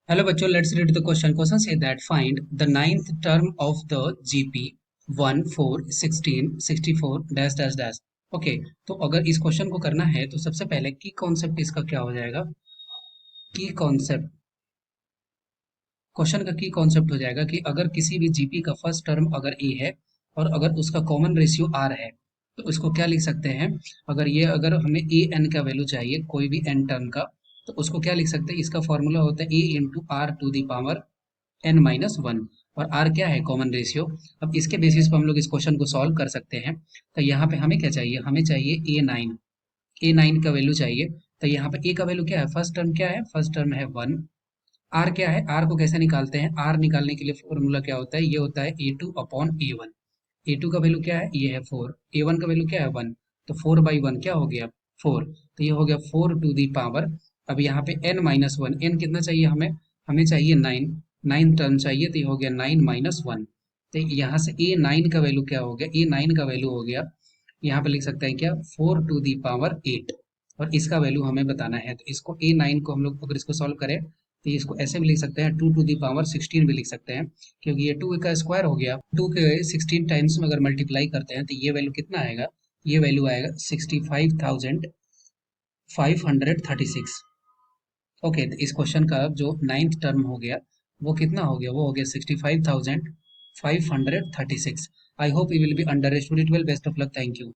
Hello बच्चों, let's read the question. Question say that find the ninth term of the GP 1 4 16 64 dash dash dash. Okay, तो अगर इस question को करना है तो सबसे पहले की कॉन्सेप्ट इसका क्या हो जाएगा? की कॉन्सेप्ट, क्वेश्चन का की कॉन्सेप्ट हो जाएगा कि अगर किसी भी जीपी का फर्स्ट टर्म अगर ए है और अगर उसका कॉमन रेशियो आर है तो उसको क्या लिख सकते हैं? अगर हमें ए एन का वैल्यू चाहिए कोई भी एन टर्म का, तो उसको क्या लिख सकते हैं? इसका फॉर्मूला होता है a into r to the power n minus one. और आर क्या है? Common ratio. अब इसके बेसिस पर हम लोग इस क्वेश्चन को सॉल्व कर सकते हैं। तो यहाँ पे हमें क्या चाहिए? हमें चाहिए ए नाइन का वैल्यू चाहिए। तो यहाँ पे ए का वैल्यू क्या है? फर्स्ट टर्म क्या है? फर्स्ट टर्म है वन। आर क्या है? आर को कैसे निकालते हैं? आर निकालने के लिए फॉर्मूला क्या होता है? ये होता है a two upon a one. A two का वैल्यू क्या है? ये है फोर। ए वन का वैल्यू क्या है? वन। तो फोर बाई वन क्या हो गया? फोर। तो ये हो गया फोर टू दी पावर। अब यहाँ पे एन माइनस वन, एन कितना चाहिए हमें? हमें चाहिए नाइन। नाइन टर्म चाहिए, तो ये हो गया नाइन माइनस वन। तो यहाँ से ए नाइन का वैल्यू क्या हो गया? ए नाइन का वैल्यू हो गया, यहाँ पे लिख सकते हैं क्या? Four to the power eight. और इसका वैल्यू हमें बताना है, तो इसको ए नाइन को हम लोग अगर इसको सॉल्व करें तो इसको ऐसे भी लिख सकते हैं, two to the power sixteen भी लिख सकते हैं, क्योंकि ये टू का स्क्वायर हो गया। टू के सिक्सटीन टाइम्स में अगर मल्टीप्लाई करते हैं तो ये वैल्यू कितना आएगा? ये वैल्यू आएगा 65,536। ओके, तो इस क्वेश्चन का जो नाइन्थ टर्म हो गया वो कितना हो गया? वो हो गया 65,536। I hope you will be under stood it well. Best of luck, thank you.